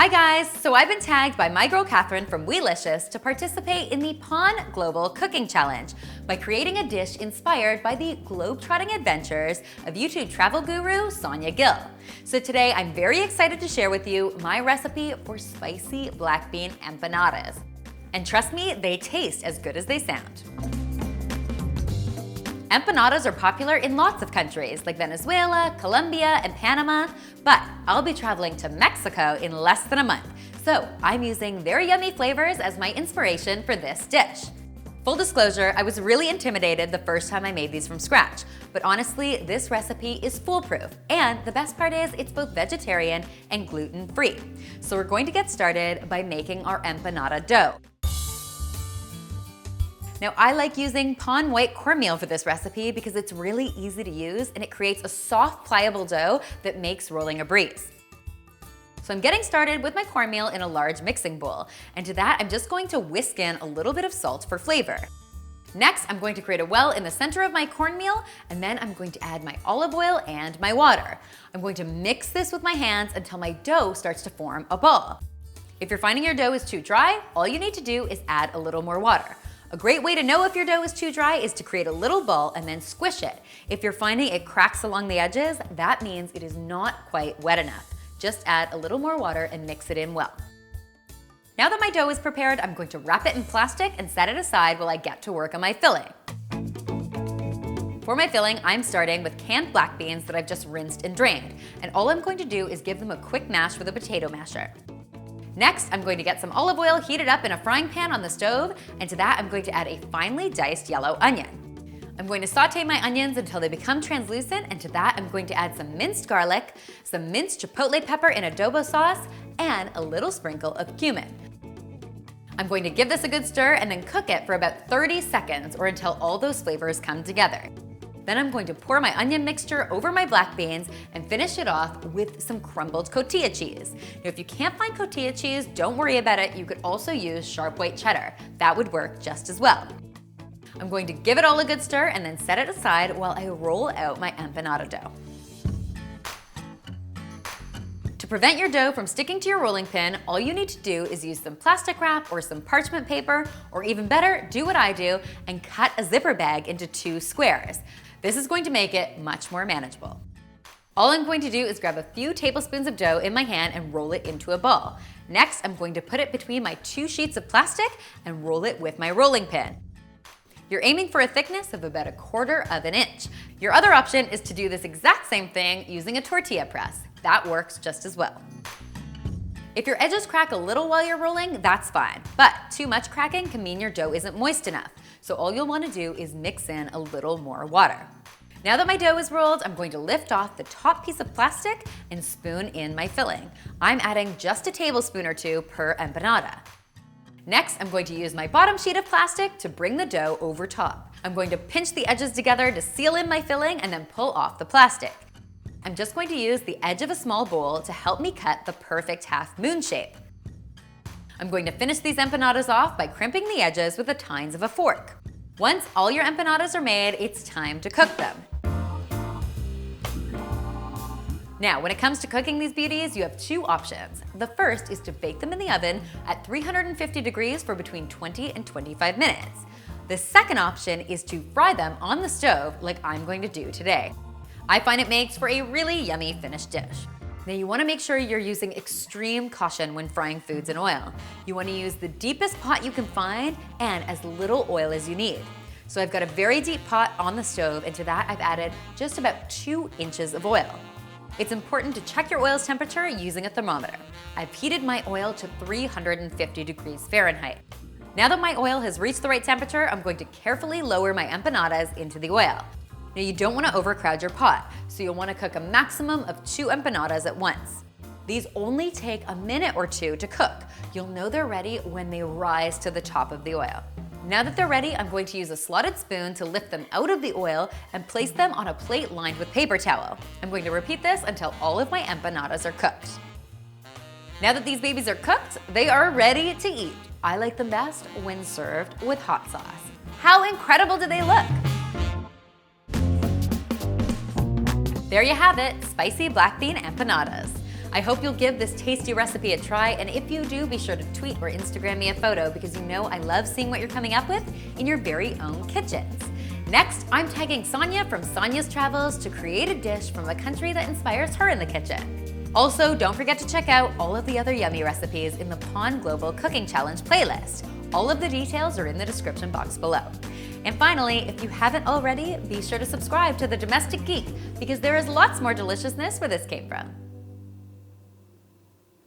Hi guys! So I've been tagged by my girl Catherine from Weelicious to participate in the P.A.N Global Cooking Challenge by creating a dish inspired by the globe-trotting adventures of YouTube travel guru Sonia Gill. So today I'm very excited to share with you my recipe for spicy black bean empanadas. And trust me, they taste as good as they sound. Empanadas are popular in lots of countries like Venezuela, Colombia, and Panama, but I'll be traveling to Mexico in less than a month, so I'm using their yummy flavors as my inspiration for this dish. Full disclosure, I was really intimidated the first time I made these from scratch, but honestly, this recipe is foolproof, and the best part is it's both vegetarian and gluten-free. So we're going to get started by making our empanada dough. Now, I like using P.A.N white cornmeal for this recipe because it's really easy to use and it creates a soft, pliable dough that makes rolling a breeze. So I'm getting started with my cornmeal in a large mixing bowl, and to that I'm just going to whisk in a little bit of salt for flavor. Next, I'm going to create a well in the center of my cornmeal, and then I'm going to add my olive oil and my water. I'm going to mix this with my hands until my dough starts to form a ball. If you're finding your dough is too dry, all you need to do is add a little more water. A great way to know if your dough is too dry is to create a little ball and then squish it. If you're finding it cracks along the edges, that means it is not quite wet enough. Just add a little more water and mix it in well. Now that my dough is prepared, I'm going to wrap it in plastic and set it aside while I get to work on my filling. For my filling, I'm starting with canned black beans that I've just rinsed and drained, and all I'm going to do is give them a quick mash with a potato masher. Next, I'm going to get some olive oil heated up in a frying pan on the stove, and to that I'm going to add a finely diced yellow onion. I'm going to saute my onions until they become translucent, and to that I'm going to add some minced garlic, some minced chipotle pepper in adobo sauce, and a little sprinkle of cumin. I'm going to give this a good stir and then cook it for about 30 seconds or until all those flavors come together. Then I'm going to pour my onion mixture over my black beans and finish it off with some crumbled cotija cheese. Now, if you can't find cotija cheese, don't worry about it. You could also use sharp white cheddar. That would work just as well. I'm going to give it all a good stir and then set it aside while I roll out my empanada dough. To prevent your dough from sticking to your rolling pin, all you need to do is use some plastic wrap or some parchment paper, or even better, do what I do and cut a zipper bag into 2 squares. This is going to make it much more manageable. All I'm going to do is grab a few tablespoons of dough in my hand and roll it into a ball. Next, I'm going to put it between my 2 sheets of plastic and roll it with my rolling pin. You're aiming for a thickness of about 1/4 inch. Your other option is to do this exact same thing using a tortilla press. That works just as well. If your edges crack a little while you're rolling, that's fine, but too much cracking can mean your dough isn't moist enough. So all you'll want to do is mix in a little more water. Now that my dough is rolled, I'm going to lift off the top piece of plastic and spoon in my filling. I'm adding just a tablespoon or 2 per empanada. Next, I'm going to use my bottom sheet of plastic to bring the dough over top. I'm going to pinch the edges together to seal in my filling and then pull off the plastic. I'm just going to use the edge of a small bowl to help me cut the perfect half moon shape. I'm going to finish these empanadas off by crimping the edges with the tines of a fork. Once all your empanadas are made, it's time to cook them. Now, when it comes to cooking these beauties, you have 2 options. The first is to bake them in the oven at 350 degrees for between 20 and 25 minutes. The second option is to fry them on the stove like I'm going to do today. I find it makes for a really yummy finished dish. Now, you want to make sure you're using extreme caution when frying foods in oil. You want to use the deepest pot you can find and as little oil as you need. So I've got a very deep pot on the stove, and to that I've added just about 2 inches of oil. It's important to check your oil's temperature using a thermometer. I've heated my oil to 350 degrees Fahrenheit. Now that my oil has reached the right temperature, I'm going to carefully lower my empanadas into the oil. Now, you don't want to overcrowd your pot, so you'll want to cook a maximum of 2 empanadas at once. These only take a minute or 2 to cook. You'll know they're ready when they rise to the top of the oil. Now that they're ready, I'm going to use a slotted spoon to lift them out of the oil and place them on a plate lined with paper towel. I'm going to repeat this until all of my empanadas are cooked. Now that these babies are cooked, they are ready to eat. I like them best when served with hot sauce. How incredible do they look? There you have it, spicy black bean empanadas. I hope you'll give this tasty recipe a try, and if you do, be sure to tweet or Instagram me a photo because you know I love seeing what you're coming up with in your very own kitchens. Next, I'm tagging Sonia from Sonia's Travels to create a dish from a country that inspires her in the kitchen. Also, don't forget to check out all of the other yummy recipes in the P.A.N Global Cooking Challenge playlist. All of the details are in the description box below. And finally, if you haven't already, be sure to subscribe to The Domestic Geek because there is lots more deliciousness where this came from.